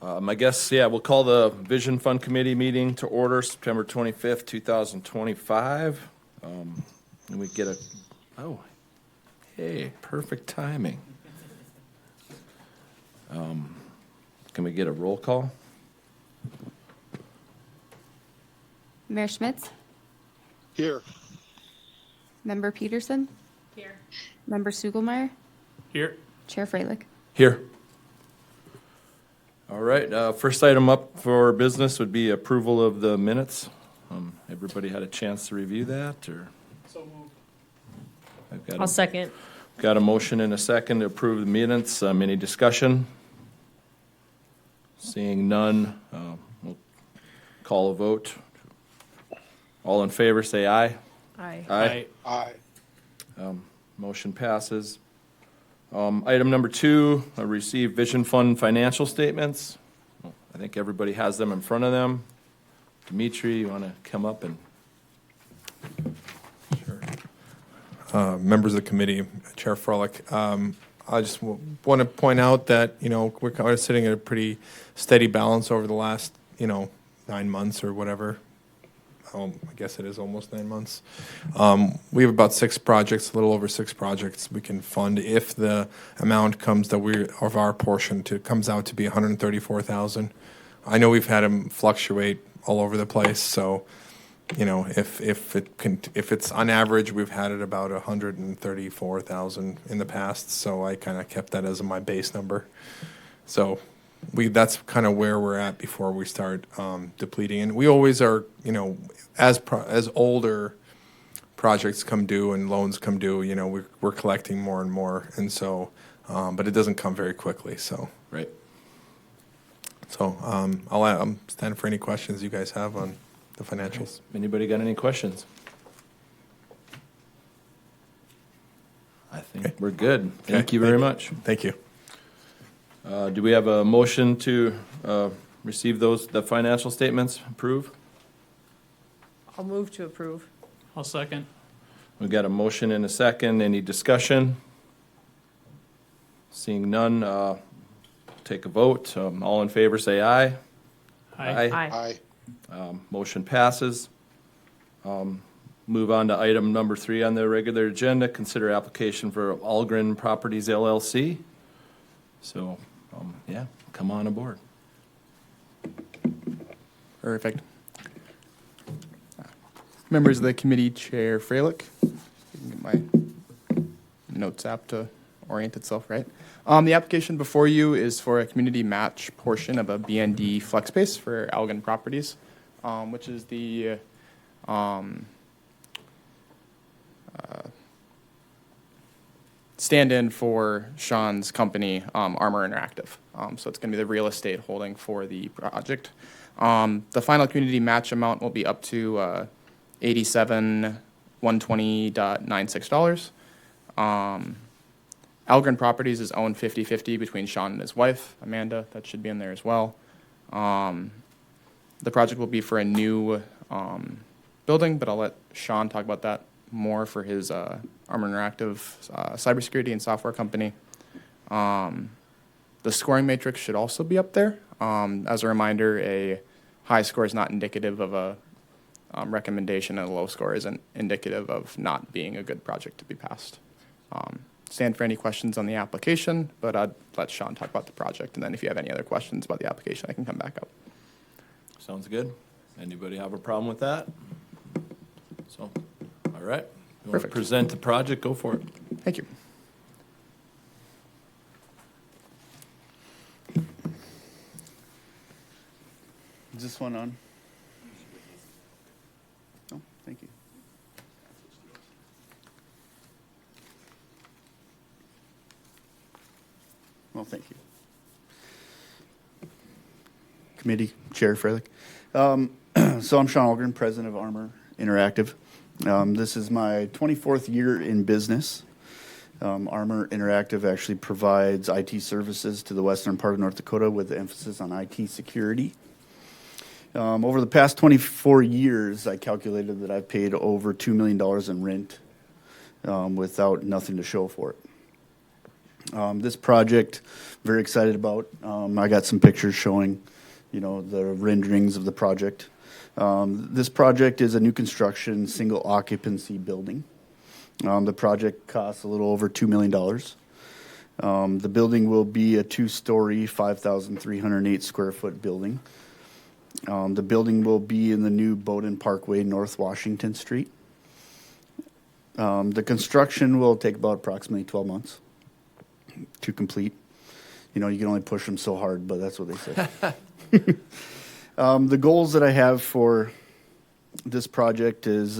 I guess, yeah, we'll call the Vision Fund Committee meeting to order September 25th, 2025. And we get hey, perfect timing. Can we get a roll call? Mayor Schmitz? Here. Member Peterson? Here. Member Sugelmeyer? Here. Chair Freilich? Here. All right, first item up for business would be approval of the minutes. Everybody had a chance to review that, or? So moved. I've I'll second. got a motion and a second to approve the minutes. Any discussion? Seeing none, we'll call a vote. All in favor, say aye. Aye. Aye. Motion passes. Item number 2, receive Vision Fund financial statements. I think everybody has them in front of them. Dimitri, you want to come up and? Sure. Members of the committee, Chair Froelich, I just want to point out that, we're kind of sitting at a pretty steady balance over the last, 9 months or whatever. I guess it is almost 9 months. We have about 6 projects, a little over 6 projects we can fund if the amount comes of our portion comes out to be $134,000. I know we've had them fluctuate all over the place, so if it's on average, we've had it about $134,000 in the past. So I kind of kept that as my base number. So that's kind of where we're at before we start depleting. And we always are, as older projects come due and loans come due, we're collecting more and more. And so, but it doesn't come very quickly. So Right. So I'll stand for any questions you guys have on the financials. Anybody got any questions? I think we're good. Thank you very much. Thank you. Do we have a motion to receive the financial statements, approve? I'll move to approve. I'll second. We've got a motion and a second. Any discussion? Seeing none, take a vote. All in favor, say aye. Aye. Motion passes. Move on to item number 3 on the regular agenda. Consider application for Algren Properties LLC. So, yeah, come on aboard. Perfect. Members of the committee, Chair Freilich. Get my notes app to orient itself right. The application before you is for a community match portion of a BND flex space for Algren Properties, which is the stand-in for Sean's company, Armor Interactive. So it's going to be the real estate holding for the project. The final community match amount will be up to $87,120.96. Algren Properties is owned 50-50 between Sean and his wife, Amanda. That should be in there as well. The project will be for a new building, but I'll let Sean talk about that more for his Armor Interactive cybersecurity and software company. The scoring matrix should also be up there. As a reminder, a high score is not indicative of a recommendation, and a low score isn't indicative of not being a good project to be passed. Stand for any questions on the application, but I'd let Sean talk about the project, and then if you have any other questions about the application, I can come back up. Sounds good. Anybody have a problem with that? So, all right. You want to Perfect. present the project? Go for it. Thank you. Is this one on? Oh, thank you. Well, thank you. Committee Chair Freilich. So I'm Sean Algren, president of Armor Interactive. This is my 24th year in business. Armor Interactive actually provides IT services to the western part of North Dakota with emphasis on IT security. Over the past 24 years, I calculated that I've paid over $2 million in rent without nothing to show for it. This project, very excited about. I got some pictures showing, the renderings of the project. This project is a new construction, single occupancy building. The project costs a little over $2 million. The building will be a 2-story, 5,308 square foot building. The building will be in the new Bowdoin Parkway, North Washington Street. The construction will take about approximately 12 months to complete. You can only push them so hard, but that's what they say. The goals that I have for this project is,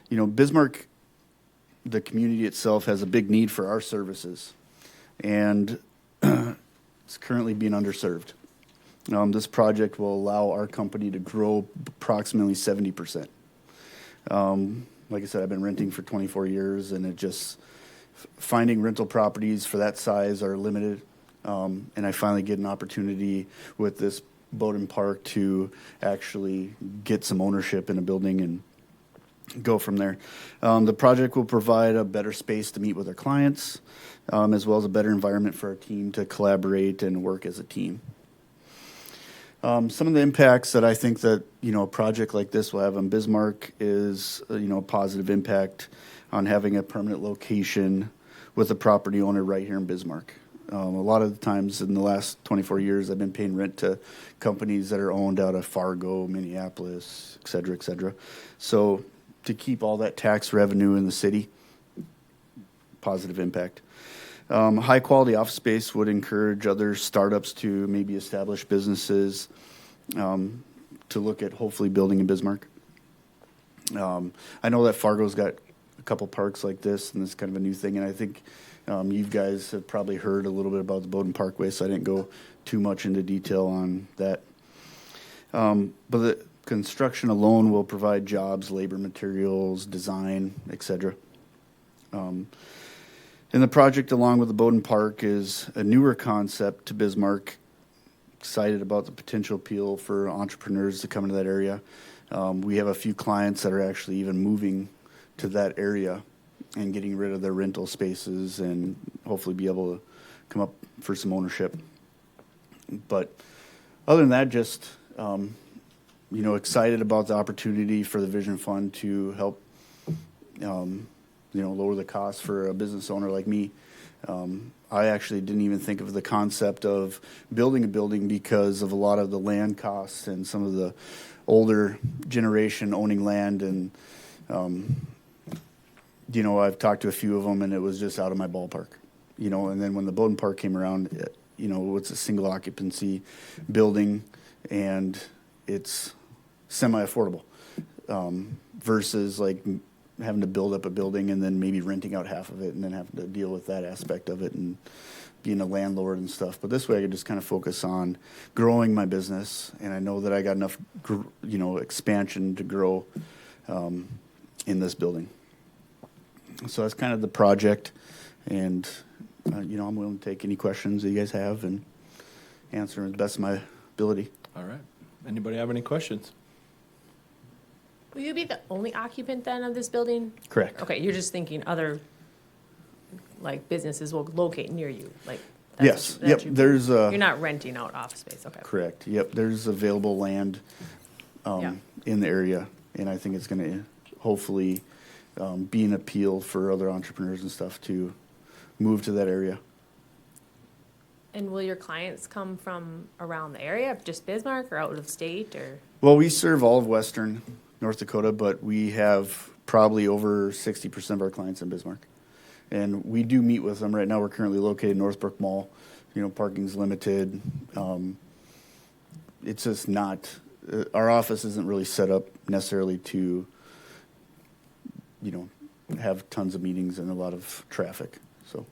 Bismarck, the community itself, has a big need for our services, and it's currently being underserved. This project will allow our company to grow approximately 70%. Like I said, I've been renting for 24 years, and finding rental properties for that size are limited. And I finally get an opportunity with this Bowdoin Park to actually get some ownership in a building and go from there. The project will provide a better space to meet with our clients, as well as a better environment for our team to collaborate and work as a team. Some of the impacts that I think that, a project like this will have on Bismarck is, a positive impact on having a permanent location with a property owner right here in Bismarck. A lot of the times in the last 24 years, I've been paying rent to companies that are owned out of Fargo, Minneapolis, et cetera, et cetera. So to keep all that tax revenue in the city, positive impact. High quality office space would encourage other startups to maybe establish businesses, to look at hopefully building in Bismarck. I know that Fargo's got a couple parks like this, and it's kind of a new thing, and I think you guys have probably heard a little bit about the Bowdoin Parkway, so I didn't go too much into detail on that. But the construction alone will provide jobs, labor, materials, design, etc. And the project, along with the Bowdoin Park, is a newer concept to Bismarck. Excited about the potential appeal for entrepreneurs to come into that area. We have a few clients that are actually even moving to that area and getting rid of their rental spaces and hopefully be able to come up for some ownership. But other than that, just excited about the opportunity for the Vision Fund to help lower the cost for a business owner like me. I actually didn't even think of the concept of building a building because of a lot of the land costs and some of the older generation owning land. And, I've talked to a few of them, and it was just out of my ballpark. And then when the Bowdoin Park came around, it's a single occupancy building, and it's semi-affordable versus like having to build up a building and then maybe renting out half of it and then having to deal with that aspect of it and being a landlord and stuff. But this way I could just kind of focus on growing my business, and I know that I got enough, expansion to grow in this building. So that's kind of the project, and, I'm willing to take any questions that you guys have and answer them as best of my ability. All right. Anybody have any questions? Will you be the only occupant then of this building? Correct. Okay, you're just thinking other, businesses will locate near you, Yes. Yep. There's You're not renting out office space, okay. correct. Yep. There's available land Yeah. in the area, and I think it's going to hopefully be an appeal for other entrepreneurs and stuff to move to that area. And will your clients come from around the area, just Bismarck, or out of state, or? Well, we serve all of western North Dakota, but we have probably over 60% of our clients in Bismarck. And we do meet with them. Right now, we're currently located in Northbrook Mall. Parking's limited. It's just not, our office isn't really set up necessarily to, have tons of meetings and a lot of traffic. So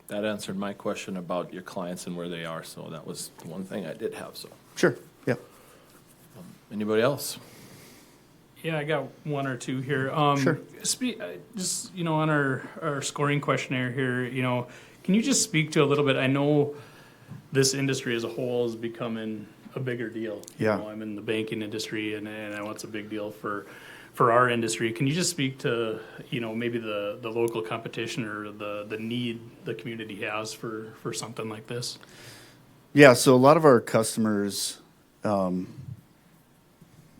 That answered my question about your clients and where they are, so that was the one thing I did have, so. sure, yeah. Anybody else? Yeah, I got one or two here. Sure. Just, on our scoring questionnaire here, can you just speak to a little bit? I know this industry as a whole is becoming a bigger deal. Yeah. I'm in the banking industry, and I know it's a big deal for for our industry. Can you just speak to, maybe the local competition or the need the community has for something like this? Yeah, so a lot of our customers, well,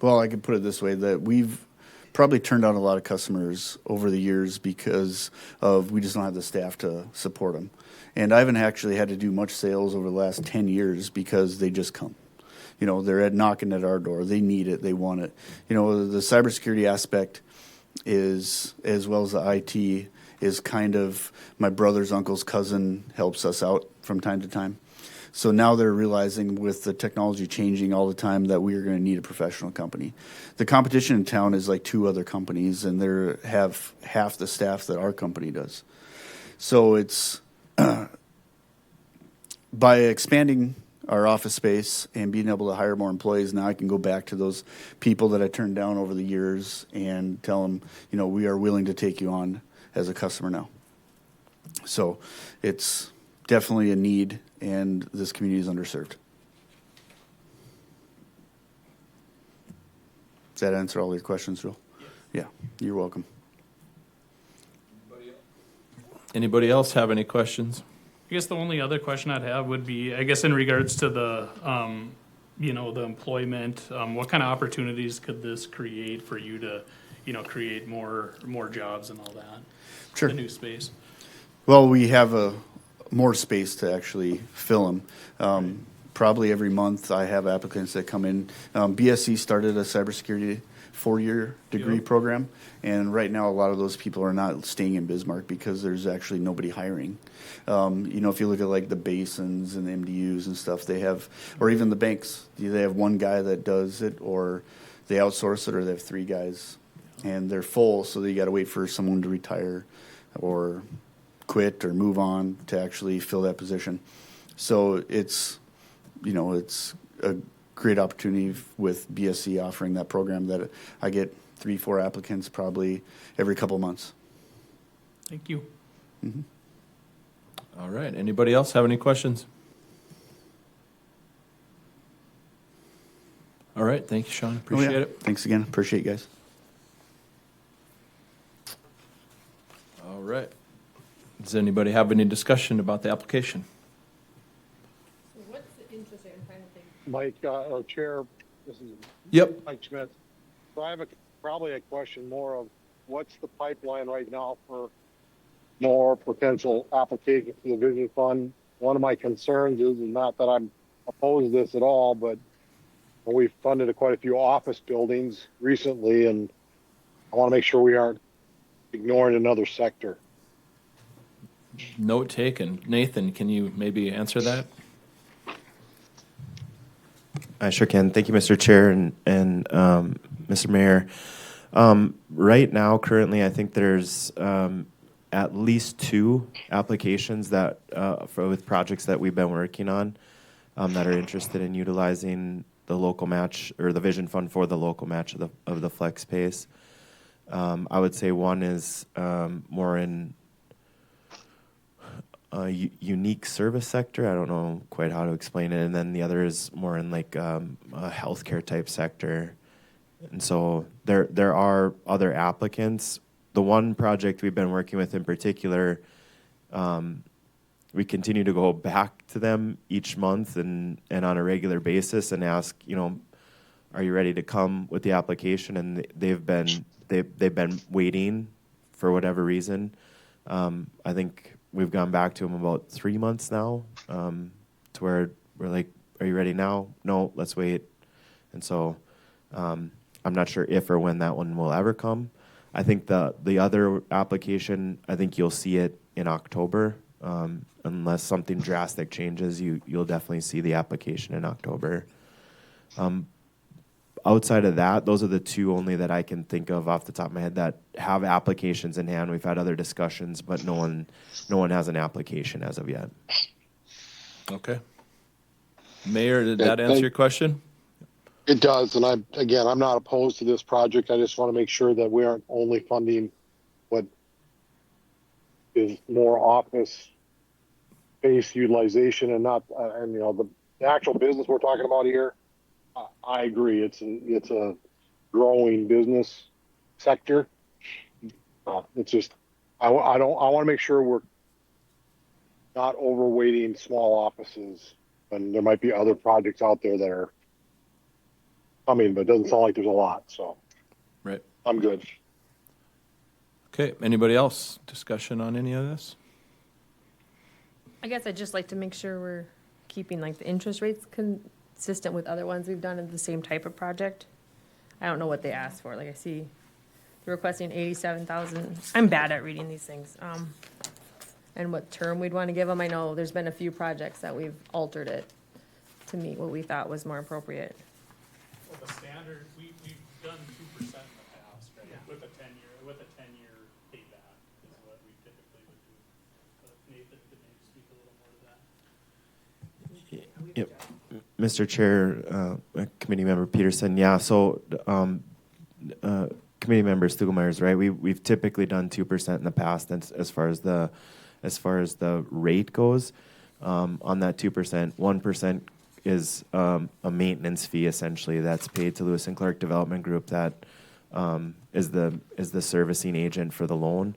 I could put it this way, that we've probably turned down a lot of customers over the years because of we just don't have the staff to support them. And I haven't actually had to do much sales over the last 10 years because they just come. They're knocking at our door. They need it. They want it. The cybersecurity aspect is, as well as the IT, is kind of my brother's uncle's cousin helps us out from time to time. So now they're realizing with the technology changing all the time that we are going to need a professional company. The competition in town is like 2 other companies, and they have half the staff that our company does. So it's by expanding our office space and being able to hire more employees, now I can go back to those people that I turned down over the years and tell them, we are willing to take you on as a customer now. So it's definitely a need, and this community is underserved. Does that answer all your questions, Joel? Yeah, you're welcome. Anybody else have any questions? I guess the only other question I'd have would be, I guess in regards to the, the employment, what kind of opportunities could this create for you to, create more jobs and all that? Sure. The new space. Well, we have more space to actually fill them. Probably every month I have applicants that come in. BSC started a cybersecurity 4-year degree program, and right now a lot of those people are not staying in Bismarck because there's actually nobody hiring. If you look at like the basins and the MDUs and stuff, they have, or even the banks, they have 1 guy that does it, or they outsource it, or they have 3 guys, and they're full, so you got to wait for someone to retire or quit or move on to actually fill that position. So it's a great opportunity with BSC offering that program that I get 3-4 applicants probably every couple months. Thank you. Mm-hmm. All right. Anybody else have any questions? All right. Thank you, Sean. Appreciate it. Thanks again. Appreciate you guys. All right. Does anybody have any discussion about the application? What's the interest rate? I'm trying to think. Mike, or Chair, this is Yep. Mike Schmidt. So I have probably a question more of what's the pipeline right now for more potential applications for the Vision Fund? One of my concerns is not that I'm opposed to this at all, but we've funded quite a few office buildings recently, and I want to make sure we aren't ignoring another sector. Note taken. Nathan, can you maybe answer that? I sure can. Thank you, Mr. Chair and Mr. Mayor. Right now, currently, I think there's at least 2 applications that with projects that we've been working on that are interested in utilizing the local match or the Vision Fund for the local match of the flex space. I would say one is more in a unique service sector. I don't know quite how to explain it. And then the other is more in like a healthcare type sector. And so there are other applicants. The one project we've been working with in particular, we continue to go back to them each month and on a regular basis and ask, are you ready to come with the application? And they've been waiting for whatever reason. I think we've gone back to them about 3 months now, to where we're like, are you ready now? No, let's wait. And so I'm not sure if or when that one will ever come. I think the other application, I think you'll see it in October. Unless something drastic changes, you'll definitely see the application in October. Outside of that, those are the 2 only that I can think of off the top of my head that have applications in hand. We've had other discussions, but no one has an application as of yet. Okay. Mayor, did that answer your question? It does, and I'm not opposed to this project. I just want to make sure that we aren't only funding what is more office space utilization and not, the actual business we're talking about here. I agree. It's a growing business, sector. It's just, I want to make sure we're not overweighting small offices, and there might be other projects out there that are coming, but it doesn't sound like there's a lot, so Right. I'm good. Okay, anybody else? Discussion on any of this? I guess I'd just like to make sure we're keeping like the interest rates consistent with other ones we've done in the same type of project. I don't know what they asked for. Like I see they're requesting 87,000. I'm bad at reading these things. And what term we'd want to give them. I know there's been a few projects that we've altered it to meet what we thought was more appropriate. Well, the standard, we've done 2% in the past, right? With a 10-year payback is what we typically would do. But Nathan, could maybe speak a little more to that? Yep. Mr. Chair, Committee Member Peterson, yeah, so, Committee Member Stugelmeyer's right. We've typically done 2% in the past as far as the rate goes. On that 2%, 1% is a maintenance fee essentially that's paid to Lewis and Clark Development Group that is the servicing agent for the loan,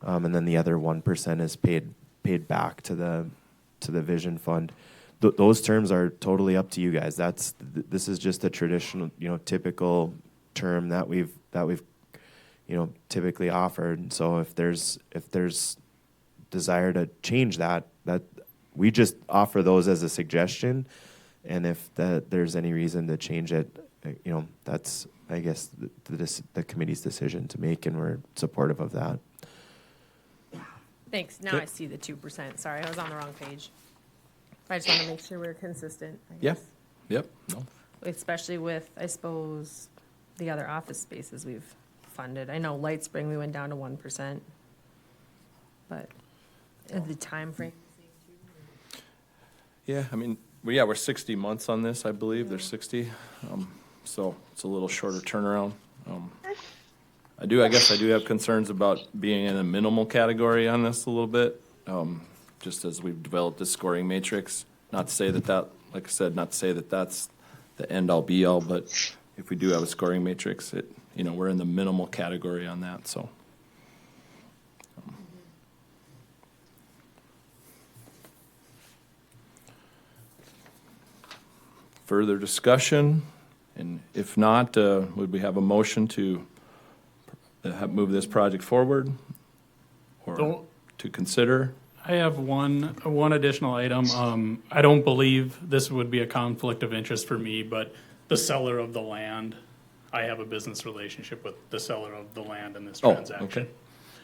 and then the other 1% is paid back to the Vision Fund. Those terms are totally up to you guys. This is just a traditional, typical term that we've typically offered. And so if there's desire to change that we just offer those as a suggestion, and if there's any reason to change it, that's I guess the committee's decision to make, and we're supportive of that. Thanks. Now I see the 2%. Sorry, I was on the wrong page. I just want to make sure we're consistent. I Yeah. guess. Yep. No. Especially with, I suppose, the other office spaces we've funded. I know Light Spring, we went down to 1%. But the time frame. Yeah, I mean, we're 60 months on this, I believe. There's 60. So it's a little shorter turnaround. I guess I do have concerns about being in a minimal category on this a little bit, just as we've developed this scoring matrix. Not to say that, like I said, not to say that that's the end all be all, but if we do have a scoring matrix, we're in the minimal category on that, so. Further discussion? And if not, would we have a motion to move this project forward? Or Don't- to consider? I have one additional item. I don't believe this would be a conflict of interest for me, but the seller of the land, I have a business relationship with the seller of the land in this Oh, transaction. okay.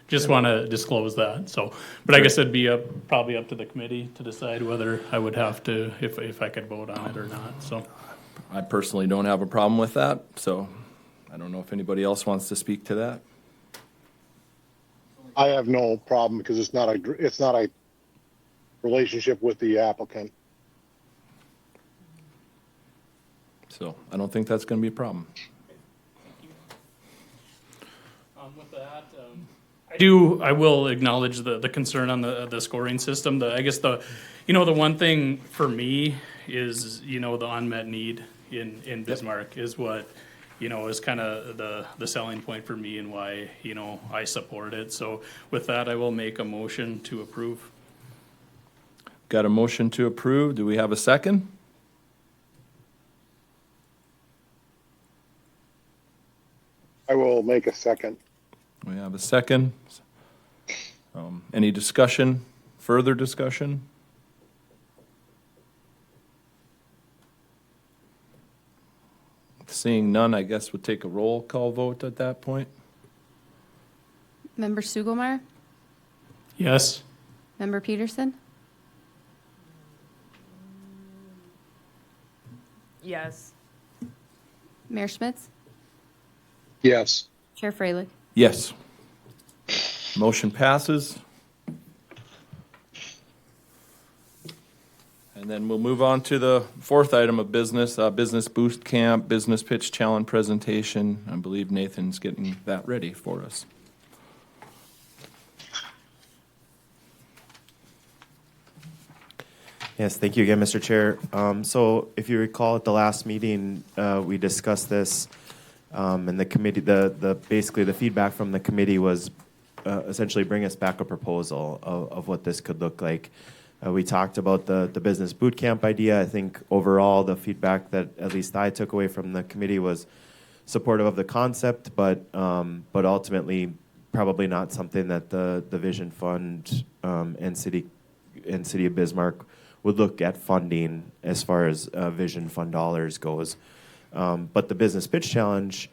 Just want to disclose that, so, but I guess it'd be probably up to the committee to decide whether I would have to, if I could vote on it or not, so. I personally don't have a problem with that, so I don't know if anybody else wants to speak to that. I have no problem because it's not a relationship with the applicant. So I don't think that's going to be a problem. With that, I will acknowledge the concern on the scoring system. I guess the one thing for me is, the unmet need in Bismarck is what, is kind of the selling point for me and why, I support it. So with that, I will make a motion to approve. Got a motion to approve. Do we have a second? I will make a second. We have a second. Any discussion, further discussion? Seeing none, I guess we'll take a roll call vote at that point. Member Stugelmeyer, Yes. Member Peterson, Yes. Mayor Schmitz, Yes. Chair Freilich. Yes. Motion passes. And then we'll move on to the fourth item of business, Business Boost Camp, Business Pitch Challenge Presentation. I believe Nathan's getting that ready for us. Yes, thank you again, Mr. Chair. So if you recall at the last meeting, we discussed this And the committee, basically the feedback from the committee was essentially bring us back a proposal of what this could look like. We talked about the business boot camp idea. I think overall the feedback that at least I took away from the committee was supportive of the concept, but ultimately probably not something that the Vision Fund and City of Bismarck would look at funding as far as Vision Fund dollars goes. But the Business Pitch Challenge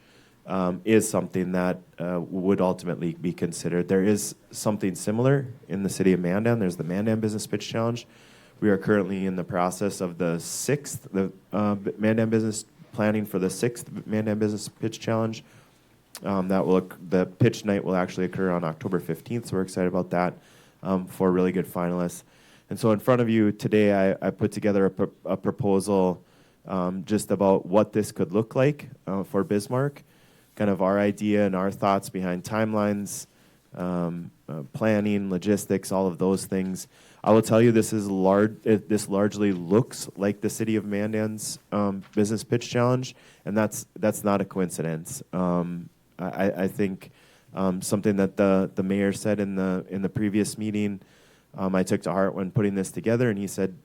is something that would ultimately be considered. There is something similar in the city of Mandan. There's the Mandan Business Pitch Challenge. We are currently in the process of the Mandan Business planning for the 6th Mandan Business Pitch Challenge. The pitch night will actually occur on October 15th, so we're excited about that for really good finalists. And so in front of you today, I put together a proposal just about what this could look like for Bismarck, kind of our idea and our thoughts behind timelines, planning, logistics, all of those things. I will tell you this largely looks like the City of Mandan's Business Pitch Challenge, and that's not a coincidence. I think something that the mayor said in the previous meeting, I took to heart when putting this together, and he said,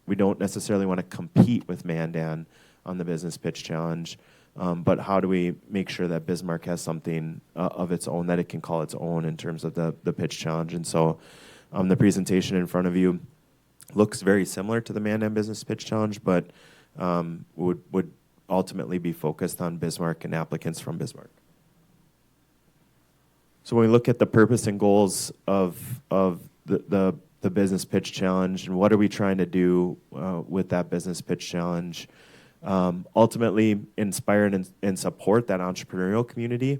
we don't necessarily want to compete with Mandan on the Business Pitch Challenge, but how do we make sure that Bismarck has something of its own that it can call its own in terms of the Pitch Challenge? And so the presentation in front of you looks very similar to the Mandan Business Pitch Challenge, but would ultimately be focused on Bismarck and applicants from Bismarck. So when we look at the purpose and goals of the Business Pitch Challenge and what are we trying to do with that Business Pitch Challenge, ultimately inspire and support that entrepreneurial community.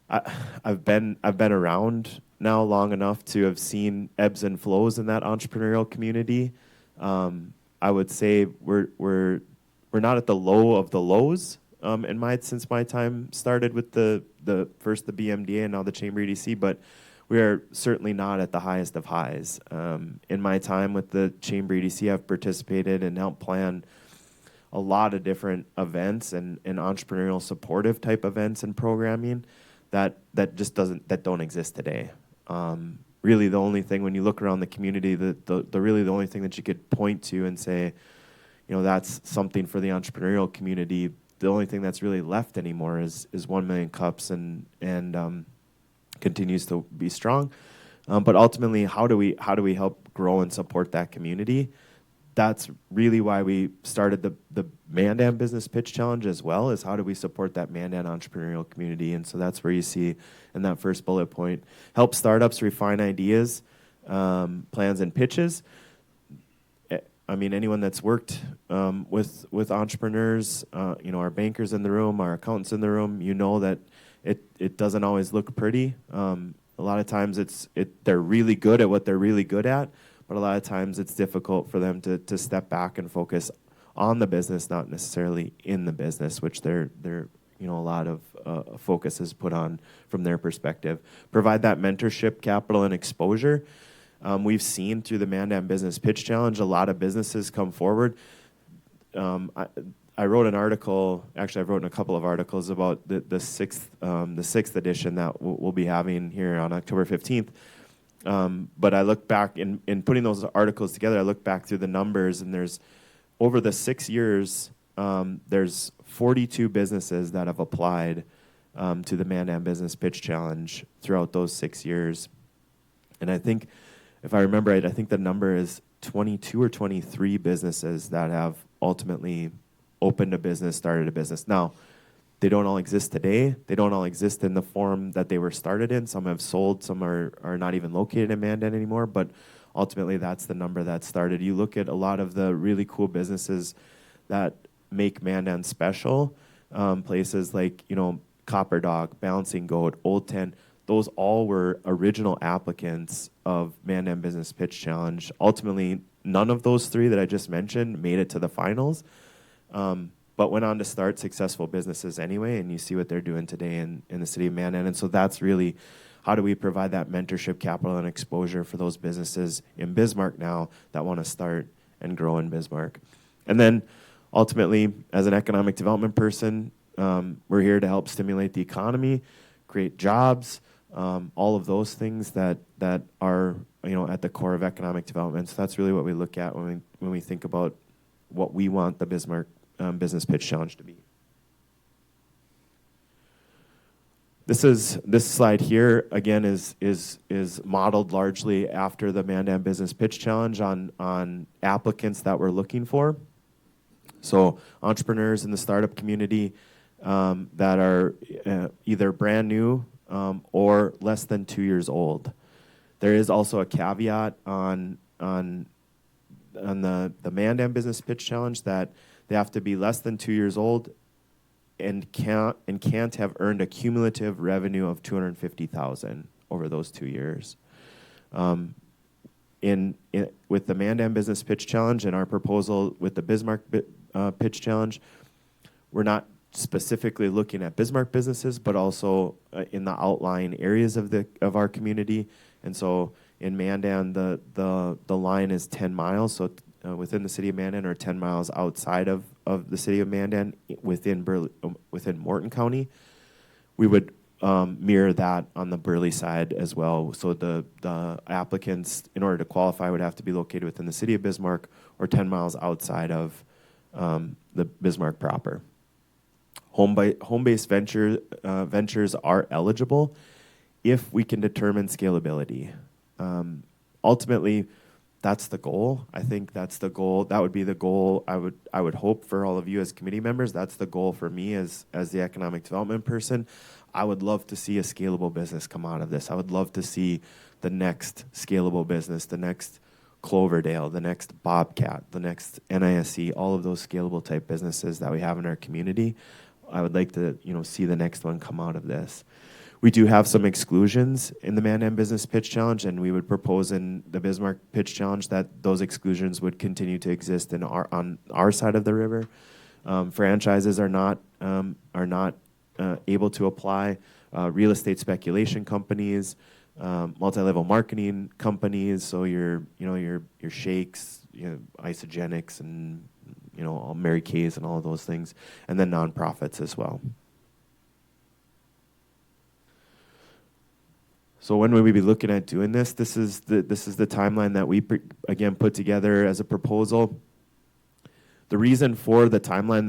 I've been around now long enough to have seen ebbs and flows in that entrepreneurial community. I would say we're not at the low of the lows since my time started with the BMDA and now the Chamber EDC, but we are certainly not at the highest of highs. In my time with the Chamber EDC, I've participated and helped plan a lot of different events and entrepreneurial supportive type events and programming that don't exist today. Really, the only thing when you look around the community, really the only thing that you could point to and say, that's something for the entrepreneurial community. The only thing that's really left anymore is 1 Million Cups and continues to be strong. But ultimately, how do we help grow and support that community? That's really why we started the Mandan Business Pitch Challenge as well, is how do we support that Mandan entrepreneurial community? And so that's where you see in that first bullet point, help startups refine ideas, plans, and pitches. I mean, anyone that's worked with entrepreneurs, our bankers in the room, our accountants in the room, that it doesn't always look pretty. A lot of times they're really good at what they're really good at, but a lot of times it's difficult for them to step back and focus on the business, not necessarily in the business, which they're a lot of focus is put on from their perspective. Provide that mentorship, capital, and exposure. We've seen through the Mandan Business Pitch Challenge a lot of businesses come forward. I wrote an article. Actually, I've written a couple of articles about the sixth edition that we'll be having here on October 15th. But I look back in putting those articles together. I look back through the numbers, and there's over the 6 years, there's 42 businesses that have applied to the Mandan Business Pitch Challenge throughout those 6 years. And I think, if I remember right, I think the number is 22 or 23 businesses that have ultimately opened a business, started a business. Now, they don't all exist today. They don't all exist in the form that they were started in. Some have sold. Some are not even located in Mandan anymore. But ultimately, that's the number that started. You look at a lot of the really cool businesses that make Mandan special, places like, Copper Dog, Bouncing Goat, Old Ten. Those all were original applicants of Mandan Business Pitch Challenge. Ultimately, none of those three that I just mentioned made it to the finals, but went on to start successful businesses anyway, and you see what they're doing today in the city of Mandan. And so that's really how do we provide that mentorship, capital, and exposure for those businesses in Bismarck now that want to start and grow in Bismarck. And then ultimately, as an economic development person, we're here to help stimulate the economy, create jobs, all of those things that are at the core of economic development. So that's really what we look at when we think about what we want the Bismarck Business Pitch Challenge to be. This slide here again is modeled largely after the Mandan Business Pitch Challenge on applicants that we're looking for. So entrepreneurs in the startup community that are either brand new or less than 2 years old. There is also a caveat on the Mandan Business Pitch Challenge that they have to be less than 2 years old and can't have earned a cumulative revenue of $250,000 over those 2 years. With the Mandan Business Pitch Challenge and our proposal with the Bismarck Pitch Challenge, we're not specifically looking at Bismarck businesses, but also in the outlying areas of our community. And so in Mandan, the line is 10 miles, so within the city of Mandan or 10 miles outside of the city of Mandan within Morton County. We would mirror that on the Burley side as well. So the applicants, in order to qualify, would have to be located within the city of Bismarck or 10 miles outside of the Bismarck proper. Home-based ventures are eligible if we can determine scalability. Ultimately, that's the goal. I think that's the goal. That would be the goal I would hope for all of you as committee members. That's the goal for me as the economic development person. I would love to see a scalable business come out of this. I would love to see the next scalable business, the next Cloverdale, the next Bobcat, the next NISC, all of those scalable type businesses that we have in our community. I would like to, see the next one come out of this. We do have some exclusions in the Mandan Business Pitch Challenge, and we would propose in the Bismarck Pitch Challenge that those exclusions would continue to exist on our side of the river. Franchises are not able to apply. Real estate speculation companies, multi-level marketing companies, so your shakes, Isogenics, and all Mary Kay's and all of those things, and then nonprofits as well. So when will we be looking at doing this? This is the timeline that we again put together as a proposal. The reason for the timeline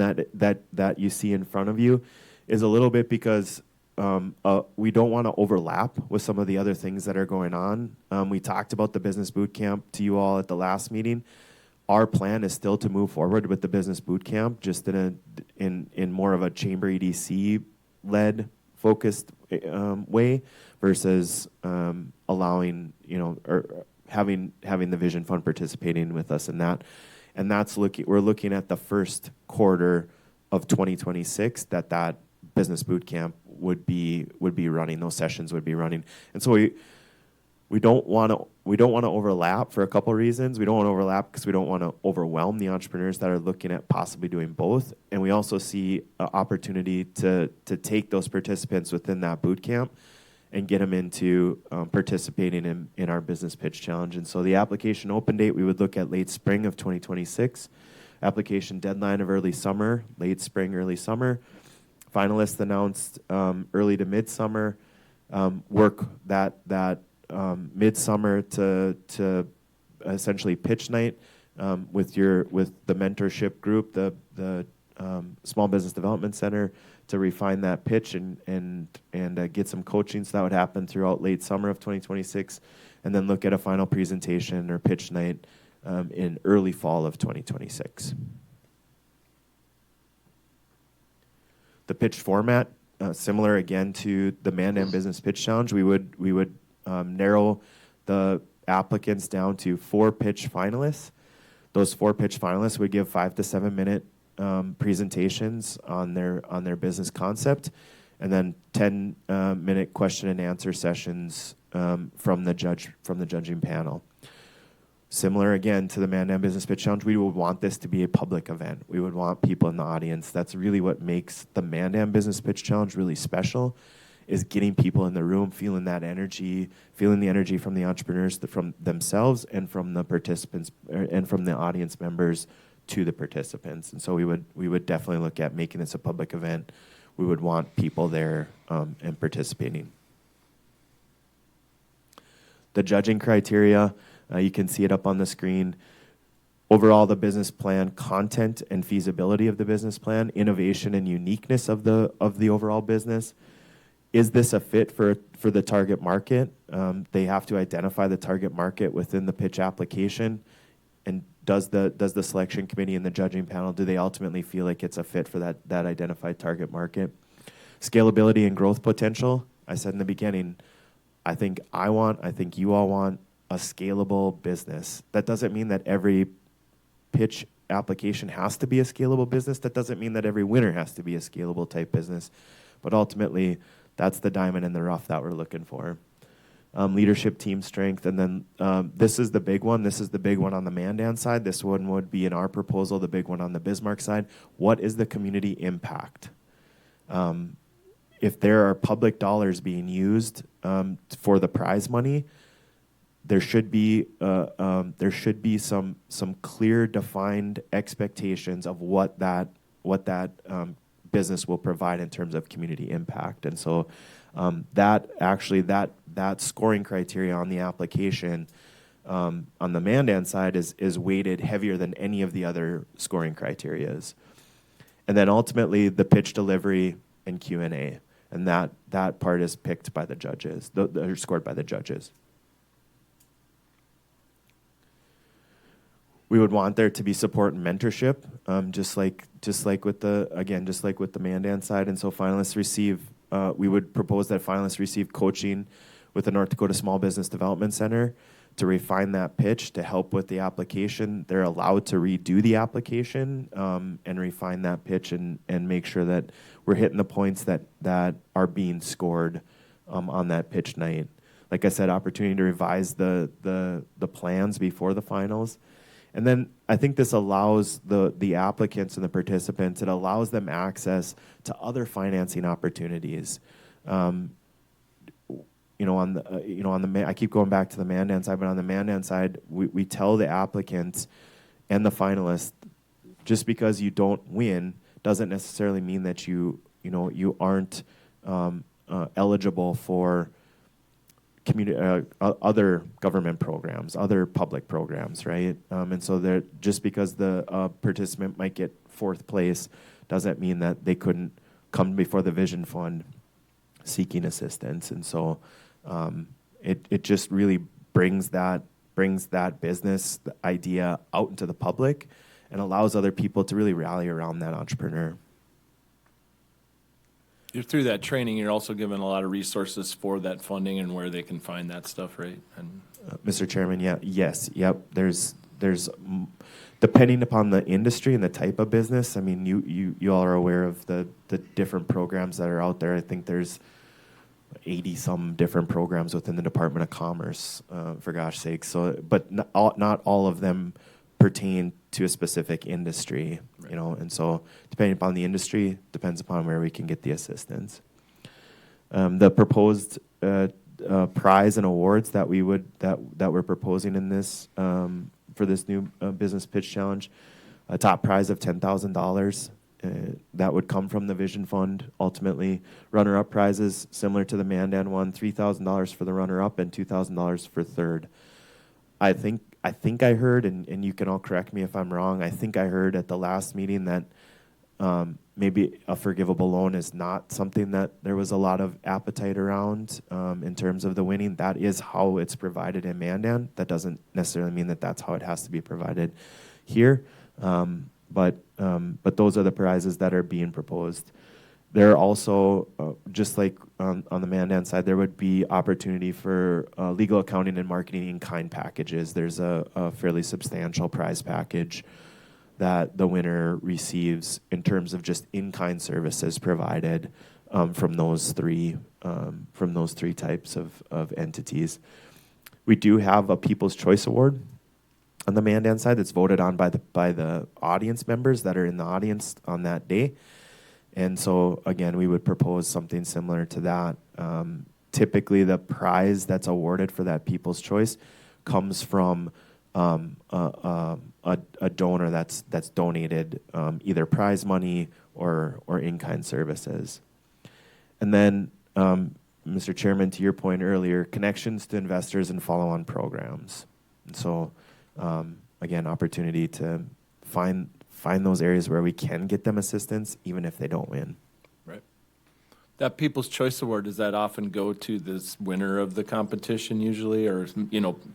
that you see in front of you is a little bit because we don't want to overlap with some of the other things that are going on. We talked about the business boot camp to you all at the last meeting. Our plan is still to move forward with the business boot camp, just in more of a chamber EDC led focused way versus allowing or having the Vision Fund participating with us in that. And we're looking at the first quarter of 2026 that business boot camp would be running. Those sessions would be running, and so we don't want to overlap for a couple of reasons. We don't want to overlap because we don't want to overwhelm the entrepreneurs that are looking at possibly doing both, and we also see an opportunity to take those participants within that boot camp and get them into participating in our business pitch challenge. And so the application open date, we would look at late spring of 2026. Application deadline of early summer, late spring, early summer. Finalists announced early to midsummer. Work that midsummer to essentially pitch night with the mentorship group, the Small Business Development Center, to refine that pitch and get some coaching. So that would happen throughout late summer of 2026, and then look at a final presentation or pitch night in early fall of 2026. The pitch format, similar again to the Mandan Business Pitch Challenge, we would narrow the applicants down to 4 pitch finalists. Those 4 pitch finalists would give 5 to 7 minute presentations on their business concept, and then 10 minute question and answer sessions from the judging panel. Similar again to the Mandan Business Pitch Challenge, we would want this to be a public event. We would want people in the audience. That's really what makes the Mandan Business Pitch Challenge really special, is getting people in the room, feeling that energy, feeling the energy from the entrepreneurs, from themselves, and from the participants, and from the audience members to the participants. And so we would definitely look at making this a public event. we would want people there and participating. The judging criteria, you can see it up on the screen. Overall, the business plan, content and feasibility of the business plan, innovation and uniqueness of the overall business. Is this a fit for the target market? They have to identify the target market within the pitch application. And does the selection committee and the judging panel, do they ultimately feel like it's a fit for that identified target market? Scalability and growth potential. I said in the beginning, I think you all want a scalable business. That doesn't mean that every pitch application has to be a scalable business. That doesn't mean that every winner has to be a scalable type business. But ultimately, that's the diamond in the rough that we're looking for. Leadership team strength. And then this is the big one. This is the big one on the Mandan side. This one would be in our proposal, the big one on the Bismarck side. What is the community impact? If there are public dollars being used for the prize money, there should be some clear, defined expectations of what that business will provide in terms of community impact. And so that scoring criteria on the application on the Mandan side is weighted heavier than any of the other scoring criterias. And then ultimately the pitch delivery and Q&A, and that part is picked by the judges, they're scored by the judges. We would want there to be support and mentorship, just like with the Mandan side. And so finalists receive, we would propose that finalists receive coaching with the North Dakota Small Business Development Center to refine that pitch, to help with the application. They're allowed to redo the application and refine that pitch and make sure that we're hitting the points that are being scored on that pitch night. Like I said, opportunity to revise the plans before the finals. And then I think this allows the applicants and the participants, it allows them access to other financing opportunities. I keep going back to the Mandan side, but on the Mandan side, we tell the applicants and the finalists, just because you don't win doesn't necessarily mean that you aren't eligible for other government programs, other public programs, right? And so just because the participant might get fourth place doesn't mean that they couldn't come before the Vision Fund seeking assistance. And so it just really brings that business idea out into the public and allows other people to really rally around that entrepreneur. Through that training, you're also given a lot of resources for that funding and where they can find that stuff, right? And Mr. Chairman, yep. There's depending upon the industry and the type of business. I mean, you all are aware of the different programs that are out there. I think there's 80 some different programs within the Department of Commerce, for gosh sakes. So, but not all of them pertain to a specific industry, right. And so depending upon the industry, depends upon where we can get the assistance. The proposed prize and awards that we're proposing in this for this new business pitch challenge, a top prize of $10,000 that would come from the Vision Fund. Ultimately, runner-up prizes similar to the Mandan one, $3,000 for the runner-up and $2,000 for third. I think I heard, and you can all correct me if I'm wrong, I think I heard at the last meeting that maybe a forgivable loan is not something that there was a lot of appetite around in terms of the winning. That is how it's provided in Mandan. That doesn't necessarily mean that that's how it has to be provided here. But those are the prizes that are being proposed. There are also, just like on the Mandan side, there would be opportunity for legal, accounting, and marketing in-kind packages. There's a fairly substantial prize package that the winner receives in terms of just in-kind services provided from those three types of entities. We do have a People's Choice Award on the Mandan side that's voted on by the audience members that are in the audience on that day. And so, again, we would propose something similar to that. Typically, the prize that's awarded for that People's Choice comes from a donor that's donated either prize money or in-kind services. And then, Mr. Chairman, to your point earlier, connections to investors and follow-on programs. And so, again, opportunity to find those areas where we can get them assistance, even if they don't win. Right. That People's Choice Award, does that often go to this winner of the competition usually? Or,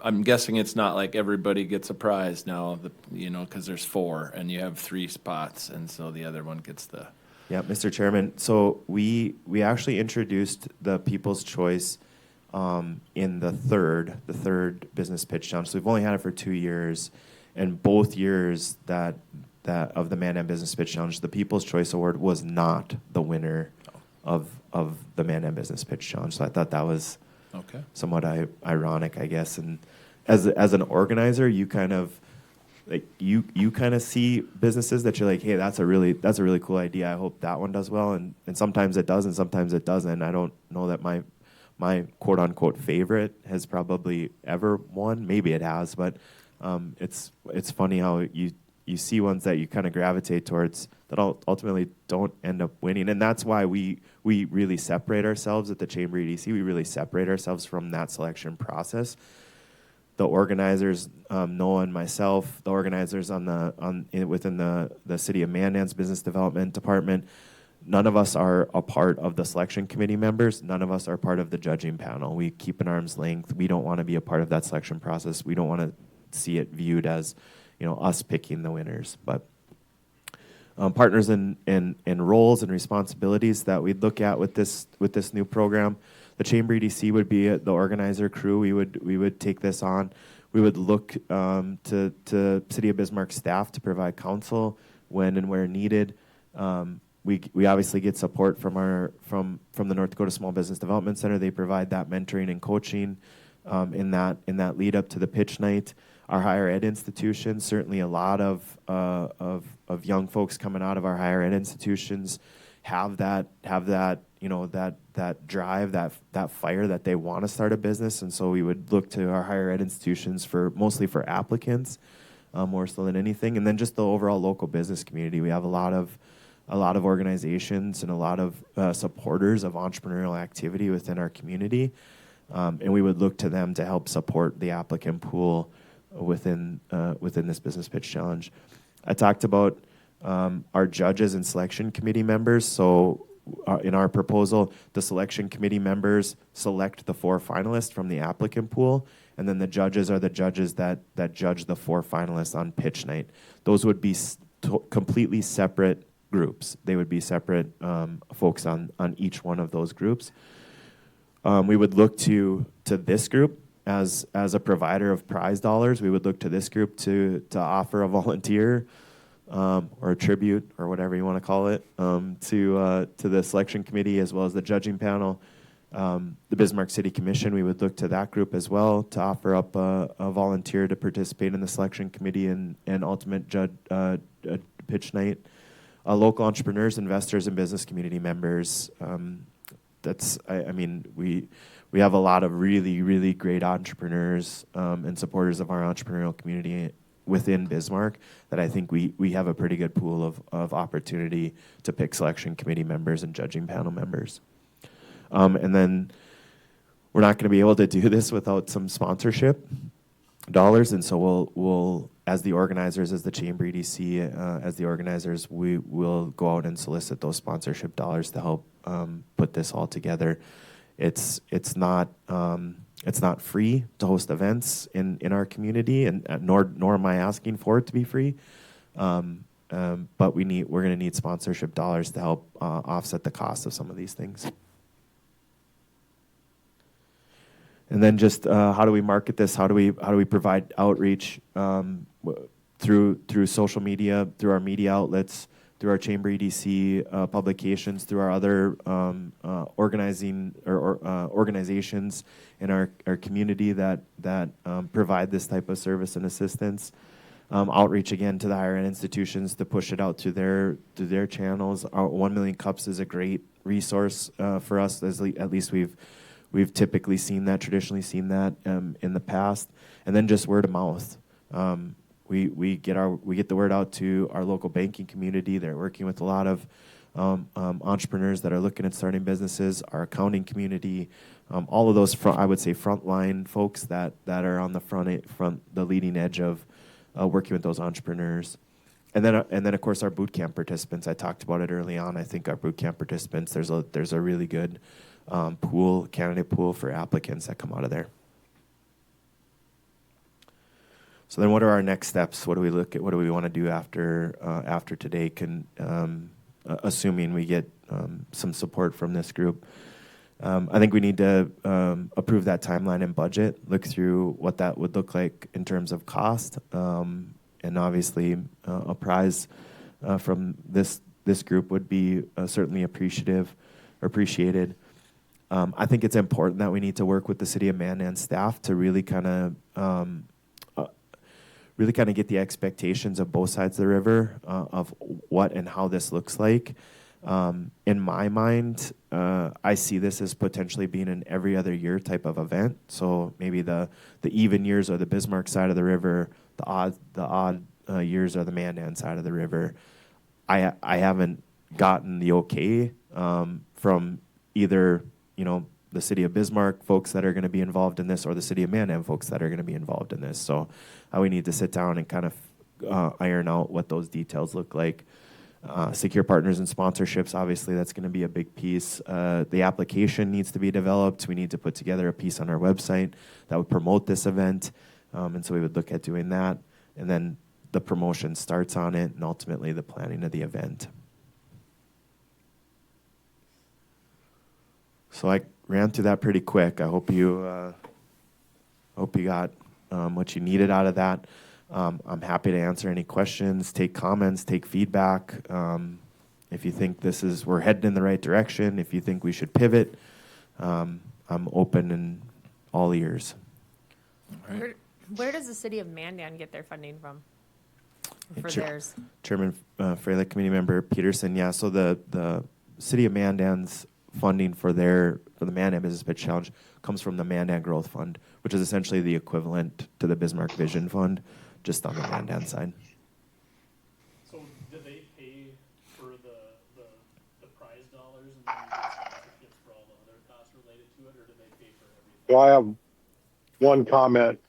I'm guessing it's not like everybody gets a prize now, because there's 4 and you have 3 spots, and so the other one gets the... Yeah, Mr. Chairman. So we actually introduced the People's Choice in the third business pitch challenge. So we've only had it for 2 years, and both years that of the Man Business Pitch Challenge, the People's Choice Award was not the winner of the Man Business Pitch Challenge. So I thought that was somewhat ironic, I guess. And as an organizer, you kind of see businesses that you're like, hey, that's a really cool idea. I hope that one does well. And sometimes it does, and sometimes it doesn't. I don't know that my quote unquote favorite has probably ever won. Maybe it has, but it's funny how you see ones that you kind of gravitate towards that ultimately don't end up winning. And that's why we really separate ourselves at the Chamber EDC. We really separate ourselves from that selection process. The organizers, Noah and myself, the organizers within the City of Mandan's Business Development Department, none of us are a part of the selection committee members. None of us are part of the judging panel. We keep an arm's length. We don't want to be a part of that selection process. We don't want to see it viewed as, us picking the winners. But partners and roles and responsibilities that we'd look at with this new program. The Chamber EDC would be the organizer crew. We would take this on. We would look to City of Bismarck staff to provide counsel when and where needed. We obviously get support from the North Dakota Small Business Development Center. They provide that mentoring and coaching in that lead up to the pitch night. Our higher ed institutions, certainly a lot of young folks coming out of our higher ed institutions have that drive, that fire that they want to start a business. And so we would look to our higher ed institutions mostly for applicants, more so than anything. And then just the overall local business community. We have a lot of organizations and a lot of supporters of entrepreneurial activity within our community. And we would look to them to help support the applicant pool within this business pitch challenge. I talked about our judges and selection committee members. So in our proposal, the selection committee members select the 4 finalists from the applicant pool, and then the judges are the judges that judge the 4 finalists on pitch night. Those would be completely separate groups. They would be separate folks on each one of those groups. We would look to this group as a provider of prize dollars. We would look to this group to offer a volunteer or a tribute or whatever you want to call it to the selection committee as well as the judging panel. The Bismarck City Commission, we would look to that group as well to offer up a volunteer to participate in the selection committee and ultimate pitch night. Local entrepreneurs, investors, and business community members. We have a lot of really, really great entrepreneurs and supporters of our entrepreneurial community within Bismarck that I think we have a pretty good pool of opportunity to pick selection committee members and judging panel members. And then we're not going to be able to do this without some sponsorship dollars, and so we'll as the organizers, as the Chamber EDC, as the organizers, we will go out and solicit those sponsorship dollars to help put this all together. It's not free to host events in our community, and nor am I asking for it to be free. But we're going to need sponsorship dollars to help offset the cost of some of these things. And then just how do we market this? How do we provide outreach through social media, through our media outlets, through our Chamber EDC publications, through our other organizations in our community that provide this type of service and assistance. Outreach again to the higher ed institutions to push it out to their channels. Our 1 Million Cups is a great resource for us. At least we've typically seen that, traditionally seen that in the past. And then just word of mouth. we get the word out to our local banking community. They're working with a lot of entrepreneurs that are looking at starting businesses, our accounting community, all of those I would say frontline folks that are on the leading edge of working with those entrepreneurs. And then of course our boot camp participants. I talked about it early on. I think our boot camp participants, there's a really good candidate pool for applicants that come out of there. So then what are our next steps? What do we look at? What do we want to do after today? Assuming we get some support from this group. I think we need to approve that timeline and budget, look through what that would look like in terms of cost, and obviously a prize from this group would be certainly appreciated. I think it's important that we need to work with the City of Mandan staff to really kind of get the expectations of both sides of the river of what and how this looks like. In my mind, I see this as potentially being an every other year type of event. So maybe the even years are the Bismarck side of the river, the odd years are the Mandan side of the river. I haven't gotten the okay from either the City of Bismarck folks that are going to be involved in this or the City of Mandan folks that are going to be involved in this. So we need to sit down and kind of iron out what those details look like. Secure partners and sponsorships, obviously that's going to be a big piece. The application needs to be developed. We need to put together a piece on our website that would promote this event. And so we would look at doing that. And then the promotion starts on it and ultimately the planning of the event. So I ran through that pretty quick. I hope you got what you needed out of that. I'm happy to answer any questions, take comments, take feedback. If you think we're heading in the right direction, if you think we should pivot, I'm open and all ears. All right. Where does the City of Mandan get their funding from for theirs? Chairman Freilich, Committee Member Peterson, yeah. So the City of Mandan's funding for the Mandan Business Pitch Challenge comes from the Mandan Growth Fund, which is essentially the equivalent to the Bismarck Vision Fund, just on the Mandan side. So do they pay for the prize dollars and then you get sponsorships for all the other costs related to it, or do they pay for everything? So I have one comment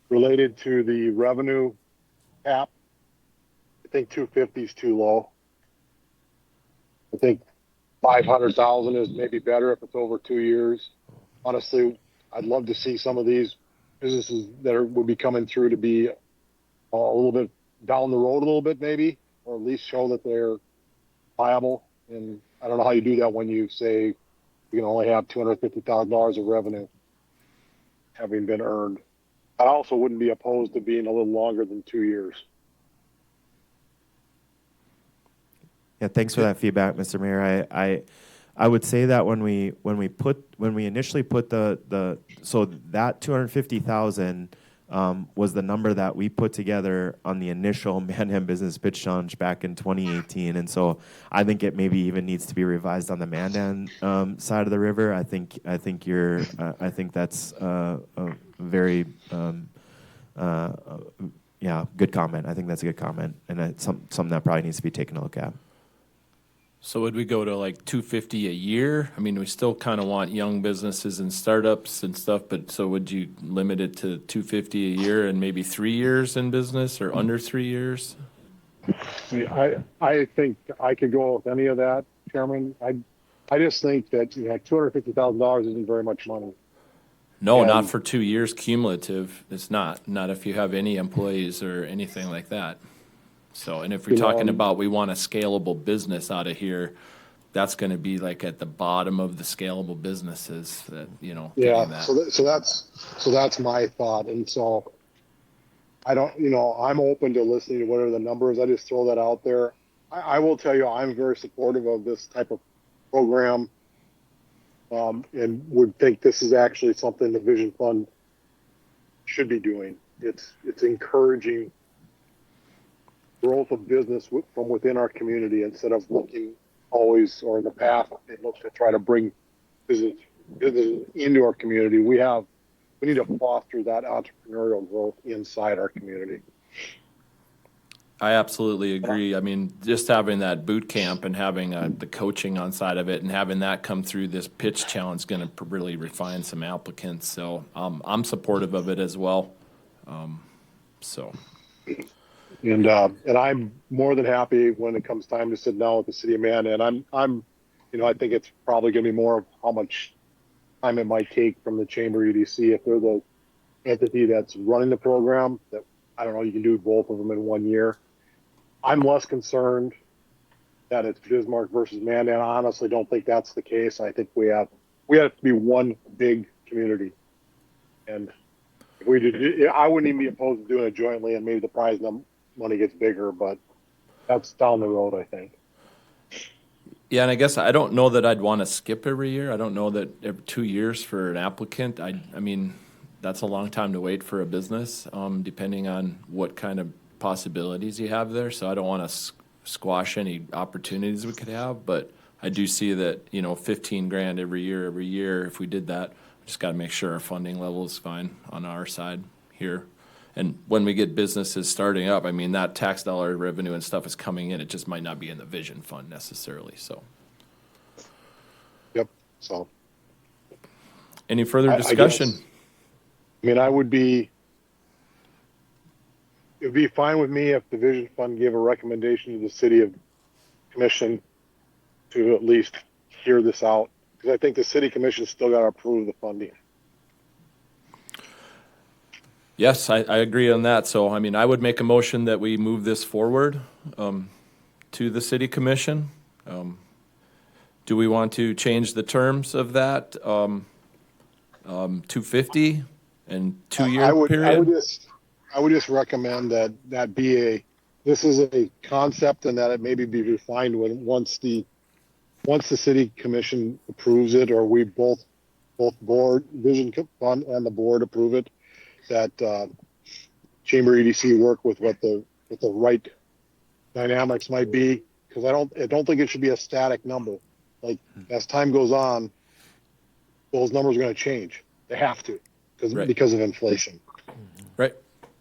related to the revenue cap. I think 250 is too low. I think 500,000 is maybe better if it's over 2 years. Honestly, I'd love to see some of these businesses that would be coming through to be a little bit down the road a little bit maybe, or at least show that they're viable. And I don't know how you do that when you say you can only have $250,000 of revenue having been earned. I also wouldn't be opposed to being a little longer than 2 years. Yeah, thanks for that feedback, Mr. Mayor. I would say that when we initially put so that 250,000 was the number that we put together on the initial Mandan Business Pitch Challenge back in 2018, and so I think it maybe even needs to be revised on the Mandan side of the river. I think that's a very good comment. I think that's a good comment, and it's something that probably needs to be taken a look at. So would we go to like 250 a year? I mean, we still kind of want young businesses and startups and stuff, but so would you limit it to 250 a year and maybe 3 years in business or under 3 years? I think I could go with any of that, Chairman. I just think that $250,000 isn't very much money. No, And- not for 2 years cumulative. It's not if you have any employees or anything like that. So, and if we're talking about we want a scalable business out of here, that's going to be like at the bottom of the scalable businesses that, Yeah. getting that. So that's my thought. And so I don't, I'm open to listening to whatever the number is. I just throw that out there. I will tell you, I'm very supportive of this type of program, and would think this is actually something the Vision Fund should be doing. It's encouraging growth of business from within our community instead of looking always, or in the past, it looks to try to bring business into our community. We need to foster that entrepreneurial growth inside our community. I absolutely agree. I mean, just having that boot camp and having the coaching on side of it and having that come through this pitch challenge is going to really refine some applicants. So I'm supportive of it as well. So, And I'm more than happy when it comes time to sit down with the city of Amanda. And I'm, I think it's probably going to be more of how much time it might take from the chamber EDC if they're the entity that's running the program. That I don't know, you can do both of them in 1 year. I'm less concerned that it's Bismarck versus Amanda. And I honestly don't think that's the case. I think we have to be one big community. And if we did, I wouldn't even be opposed to doing it jointly, and maybe the prize money gets bigger, but that's down the road, I think. yeah, and I guess I don't know that I'd want to skip every year. I don't know that every 2 years for an applicant. I mean, that's a long time to wait for a business, depending on what kind of possibilities you have there. So I don't want to squash any opportunities we could have, but I do see that, 15 grand every year, if we did that, we just got to make sure our funding level is fine on our side here. And when we get businesses starting up, I mean, that tax dollar revenue and stuff is coming in. It just might not be in the vision fund necessarily, so. Yep. So Any further I discussion? guess, it'd be fine with me if the vision fund gave a recommendation to the city of commission to at least hear this out. Because I think the city commission still got to approve the funding. Yes, I agree on that. So, I mean, I would make a motion that we move this forward to the city commission. Do we want to change the terms of that 250 and 2 year period? I would just recommend that this is a concept and that it maybe be refined once the city commission approves it, or we both board vision fund and the board approve it, that chamber EDC work with what the right dynamics might be, because I don't think it should be a static number. Like as time goes on, those numbers are going to change. They have to because of inflation. Right.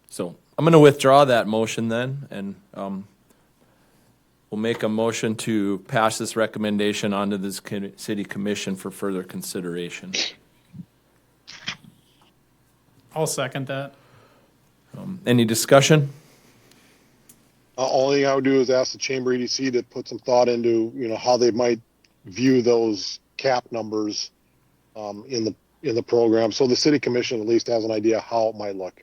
So I'm going to withdraw that motion then, and we'll make a motion to pass this recommendation onto this city commission for further consideration. I'll second that. Any discussion? Only thing I would do is ask the chamber EDC to put some thought into how they might view those cap numbers in the program, so the city commission at least has an idea how it might look.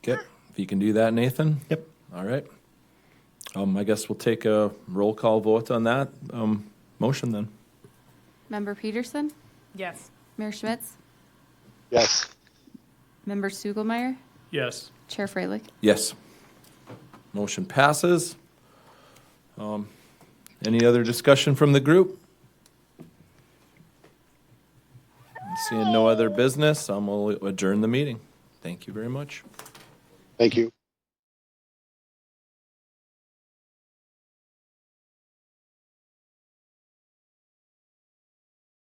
Okay, if you can do that, Nathan? Yep. All right. I guess we'll take a roll call vote on that motion then. Member Peterson? Yes. Mayor Schmitz? Yes. Member Stugelmeyer? Yes. Chair Freilich? Yes. Motion passes. Any other discussion from the group? Seeing no other business, I'm going to adjourn the meeting. Thank you very much. Thank you.